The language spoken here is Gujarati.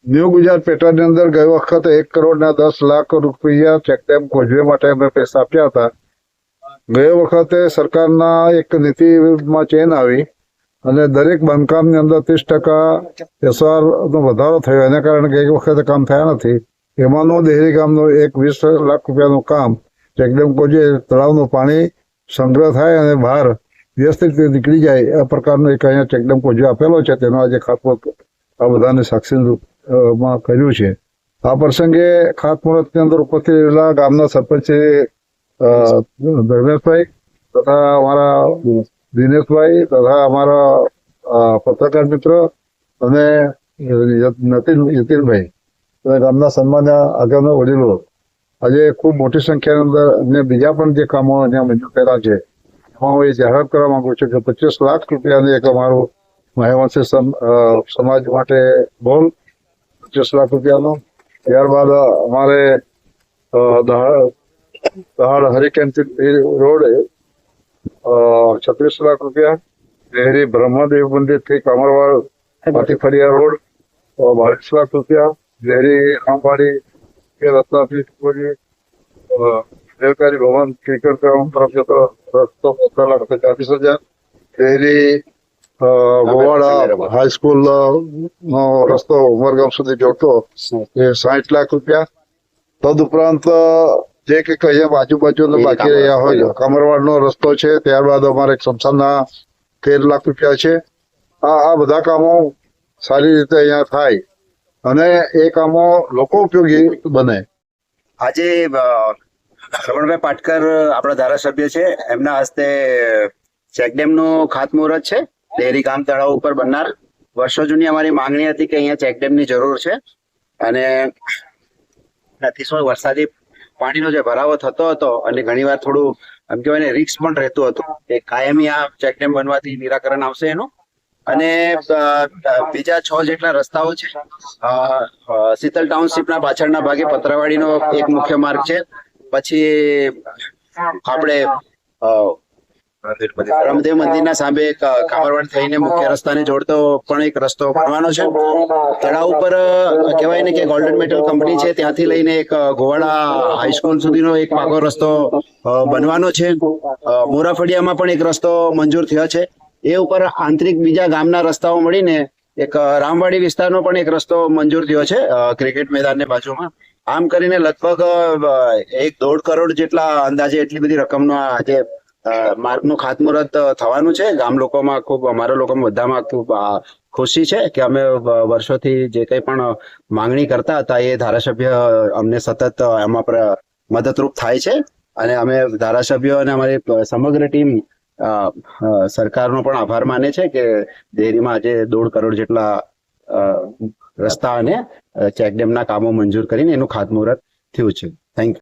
ન્યૂ ગુજરાત પેટર્નની અંદર ગઈ વખતે 1,10,00,000 રૂપિયા ચેકડેમ કોઝવે માટે અમે પૈસા આપ્યા હતા. ગઈ વખતે સરકારના એક નીતિમાં ચેન્જ આવી અને દરેક બાંધકામની અંદર 30% SR નો વધારો થયો. એના કારણે ગઈ વખતે કામ થયા નથી. એમાંનું દેહરી ગામનું 20 લાખ રૂપિયાનું કામ ચેકડેમ કોઝવે તળાવનું પાણી સંગ્રહ થાય અને બહાર વ્યવસ્થિત રીતે નીકળી જાય આ પ્રકારનો એક અહીંયા ચેકડેમ કોઝવે આપેલો છે. તેનો આજે ખાતમુહૂર્ત આ બધાને સાક્ષીમાં કર્યું છે. આ પ્રસંગે ખાતમુહૂર્તની અંદર ઉપસ્થિત રહેલા ગામના સરપંચ ધર્મેશભાઈ તથા અમારા દિનેશભાઈ તથા અમારા પત્રકાર મિત્ર અને નીતિનભાઈ ગામના સન્માન્ય આગળના વડીલો આજે ખૂબ મોટી સંખ્યાની અંદર અને બીજા પણ જે કામો અહીંયા મંજૂર કર્યા છે એમાં હું એ જાહેરાત કરવા માંગુ છું કે 25 લાખ રૂપિયાની એક અમારું મહેવંશી સમાજ માટે બોલ 25 લાખ રૂપિયાનો. ત્યારબાદ અમારે દહાડ હરિકેનથી રોડ 36 લાખ રૂપિયા. દેહરી બ્રહ્મદેવ મંદિરથી કામરવાડ પાટીફળિયા રોડ 22 લાખ રૂપિયા. દેહરી આંબાડી કે રત્નાપીઠ દેવકારી ભવન ક્રિકેટ ગ્રાઉન્ડ તરફ જતો રસ્તો 15,40,000. દેહરી ગોવાડા હાઈસ્કૂલ નો રસ્તો ઉમરગામ સુધી જોડતો એ 60 લાખ રૂપિયા. તદુપરાંત જે કંઈક અહીંયા આજુબાજુ બાકી રહ્યા હોય કામરવાડ નો રસ્તો છે. ત્યારબાદ અમારે સમસાના 13 લાખ રૂપિયા છે. આ બધા કામો સારી રીતે અહીંયા થાય અને એ કામો લોકો ઉપયોગી બને. આજે શ્રવણભાઈ પાટકર આપણા ધારાસભ્ય છે, એમના હસ્તે ચેકડેમનું ખાતમુહૂર્ત છે. દેહરી ગામ તળાવ ઉપર બનનાર વર્ષો જૂની અમારી માંગણી હતી કે અહીંયા ચેકડેમની જરૂર છે અને અતિશય વરસાદી પાણીનો જે ભરાવો થતો હતો અને ઘણીવાર થોડું એમ કહેવાય ને રિસ્ક પણ રહેતું હતું કે કાયમી આ ચેકડેમ બનવાથી નિરાકરણ આવશે એનું. અને બીજા 6 જેટલા રસ્તાઓ છે. શીતલ ટાઉનશીપના પાછળના ભાગે પતરાવાડીનો એક મુખ્ય માર્ગ છે. પછી આપણે રામદેવ મંદિરના સામે કામરવાડ થઈને મુખ્ય રસ્તાને જોડતો પણ એક રસ્તો બનવાનો છે. તળાવ ઉપર કહેવાય ને કે ગોલ્ડન મેટલ કંપની છે, ત્યાંથી લઈને એક ગોવાડા હાઈસ્કૂલ સુધીનો એક પાકો રસ્તો બનવાનો છે. મોરાફળિયામાં પણ એક રસ્તો મંજૂર થયો છે. એ ઉપર આંતરિક બીજા ગામના રસ્તાઓ મળીને એક રામવાડી વિસ્તારનો પણ એક રસ્તો મંજૂર થયો છે ક્રિકેટ મેદાનની બાજુમાં. આમ કરીને લગભગ 1.5 કરોડ જેટલા અંદાજે એટલી બધી રકમનો આજે માર્ગનું ખાતમુહૂર્ત થવાનું છે. ગામ લોકોમાં ખૂબ, અમારા લોકોમાં બધામાં ખૂબ ખુશી છે કે અમે વર્ષોથી જે કંઈ પણ માંગણી કરતા હતા એ ધારાસભ્ય અમને સતત એમાં મદદરૂપ થાય છે અને અમે ધારાસભ્યો અને અમારી સમગ્ર ટીમ સરકારનો પણ આભાર માને છે કે દેહરીમાં આજે 1.5 કરોડ જેટલા રસ્તા અને ચેકડેમના કામો મંજૂર કરીને એનું ખાતમુહૂર્ત થયું છે. Thank you.